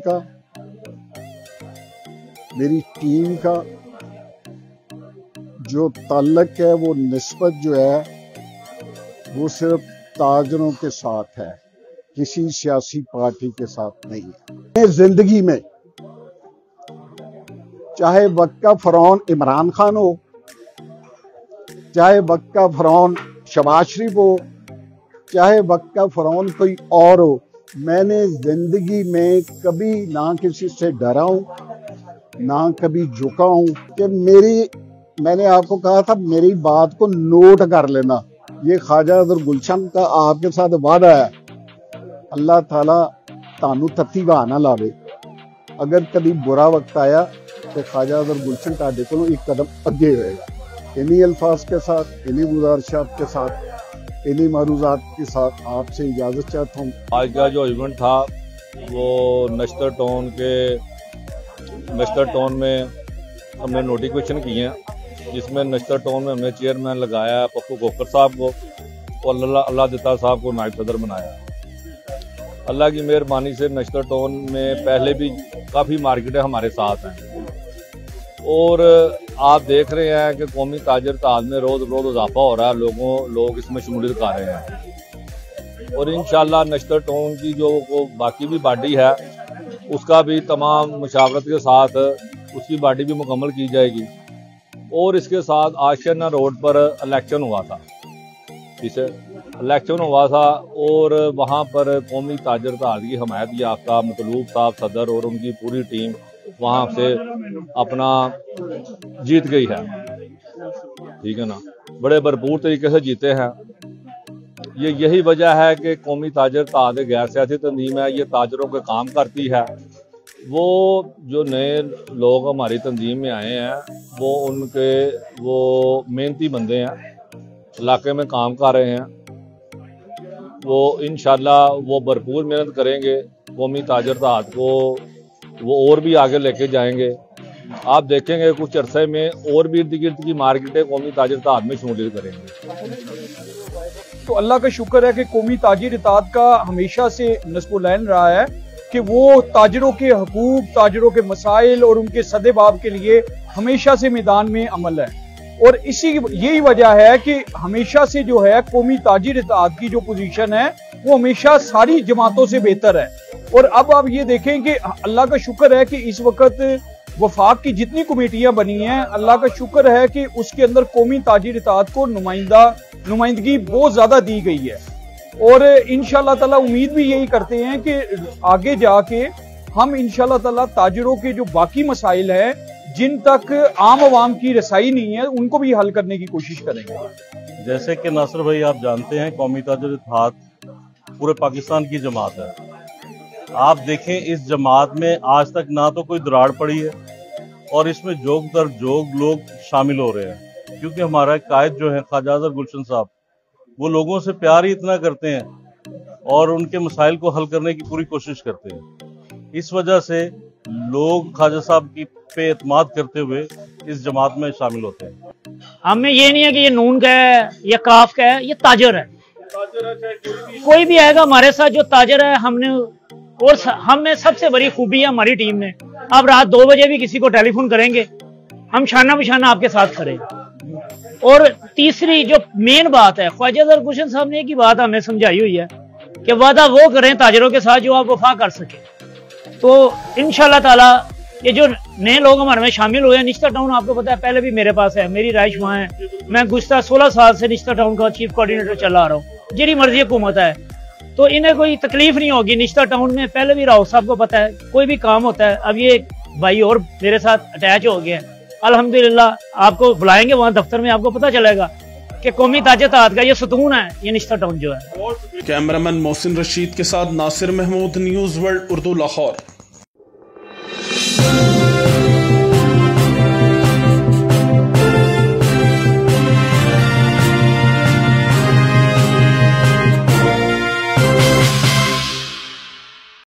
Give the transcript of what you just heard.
का मेरी टीम का जो ताल्लुक है वो निस्बत जो है वो सिर्फ ताजरों के साथ है, किसी सियासी पार्टी के साथ नहीं है। जिंदगी में चाहे वक्त का फरौन इमरान खान हो, चाहे वक्त का फरौन शहबाज शरीफ हो, चाहे वक्त का फरौन कोई और हो, मैंने जिंदगी में कभी ना किसी से डरा हूं ना कभी झुका हूं। कि मैंने आपको कहा था मेरी बात को नोट कर लेना। ये ख्वाजा अदर गुलशन का आपके साथ वादा है, अल्लाह ताला तानू तत्ती बहाना लावे। अगर कभी बुरा वक्त आया तो ख्वाजा अदर गुलशन ताडे को एक कदम अगे होएगा। इन्हीं अल्फाज के साथ, इन्हीं गुजारिशात के साथ, इन्हीं मारूजात के साथ आपसे इजाजत चाहता हूँ। आज का जो इवेंट था वो नश्तर टाउन में हमने नोटिफिकेशन किए हैं, जिसमें नश्तर टाउन में हमने चेयरमैन लगाया पप्पू खोखर साहब को और अल्लाह दिता साहब को नायब सदर बनाया। अल्लाह की मेहरबानी से नश्तर टाउन में पहले भी काफ़ी मार्केटें हमारे साथ हैं और आप देख रहे हैं कि कौमी ताजर ताज में रोज इजाफा हो रहा है, लोग इसमें शमूलियत कर रहे हैं और इंशाल्लाह नश्तर टाउन की जो बाकी भी बॉडी है उसका भी तमाम मुशावरत के साथ उसकी बॉडी भी मुकम्मल की जाएगी। और इसके साथ आशियाना रोड पर इलेक्शन हुआ था, इलेक्शन हुआ था और वहाँ पर कौमी ताजर ताज की हमायत याफ्ता मतलूब साहब सदर और उनकी पूरी टीम वहाँ से अपना जीत गई है। ठीक है ना, बड़े भरपूर तरीके से जीते हैं। यही वजह है कि कौमी ताजर ताज गैर सियासी तंजीम है, ये ताजरों के काम करती है। वो जो नए लोग हमारी तंजीम में आए हैं वो मेहनती बंदे हैं, इलाके में काम कर रहे हैं। वो इंशाल्लाह वो भरपूर मेहनत करेंगे, कौमी ताजर ताज को वो और भी आगे लेके जाएंगे। आप देखेंगे कुछ अरसे में और भी इर्द गिर्द की मार्केटें कौमी ताजर इत्तेहाद में शमूलियत करेंगे। तो अल्लाह का शुक्र है कि कौमी ताजिर इत्तेहाद का हमेशा से नस्बुलैन रहा है कि वो ताजरों के हकूक, ताजरों के मसाइल और उनके सदेबाब के लिए हमेशा से मैदान में अमल है। और यही वजह है कि हमेशा से जो है कौमी ताजिर इत्तेहाद की जो पोजीशन है वो हमेशा सारी जमातों से बेहतर है। और अब आप ये देखें कि अल्लाह का शुक्र है कि इस वक्त वफाक की जितनी कमेटियां बनी हैं, अल्लाह का शुक्र है कि उसके अंदर कौमी ताजिर इत्तेहाद को नुमाइंदगी बहुत ज्यादा दी गई है। और इंशाअल्लाह ताला उम्मीद भी यही करते हैं कि आगे जाके हम इंशाअल्लाह ताला ताजरों के जो बाकी मसाइल हैं जिन तक आम आवाम की रसाई नहीं है उनको भी हल करने की कोशिश करेंगे। जैसे कि नासिर भाई आप जानते हैं कौमी ताजिर इत्तेहाद पूरे पाकिस्तान की जमात है। आप देखें इस जमात में आज तक ना तो कोई दराड़ पड़ी है और इसमें जोग दर जोग लोग शामिल हो रहे हैं, क्योंकि हमारा कायद जो है ख्वाजा अदर गुलशन साहब वो लोगों से प्यार ही इतना करते हैं और उनके मसाइल को हल करने की पूरी कोशिश करते हैं। इस वजह से लोग ख्वाजा साहब की पे एतमाद करते हुए इस जमात में शामिल होते हैं। हमें ये नहीं है कि ये नून का है या काफ का है, ये ताजर है। कोई भी आएगा हमारे साथ जो ताजर है, हमें सबसे बड़ी खूबी है हमारी टीम में, आप रात 2 बजे भी किसी को टेलीफोन करेंगे हम शाना बिशाना आपके साथ खड़े हैं। और तीसरी जो मेन बात है, ख्वाजा अजहर गुलशन साहब ने एक ही बात हमें समझाई हुई है कि वादा वो करें ताजरों के साथ जो आप वफा कर सके। तो इंशाल्लाह ताला ये जो नए लोग हमारे में शामिल हुए हैं, निश्ता टाउन आपको पता है पहले भी मेरे पास है, मेरी राइश वहाँ है, मैं गुज़श्ता 16 साल से निश्ता टाउन का चीफ कोऑर्डिनेटर चला आ रहा हूँ, जिरी मर्जी हुकूमत है, तो इन्हें कोई तकलीफ नहीं होगी। निश्ता टाउन में पहले भी राव साहब को पता है, कोई भी काम होता है, अब ये भाई और मेरे साथ अटैच हो गए हैं, अल्हम्दुलिल्लाह आपको बुलाएंगे वहाँ दफ्तर में, आपको पता चलेगा कि कौमी ताज-ए-तहत का ये सुतून है, ये निश्ता टाउन जो है। कैमरामैन मोहसिन रशीद के साथ नासिर महमूद, न्यूज़ वर्ल्ड उर्दू, लाहौर।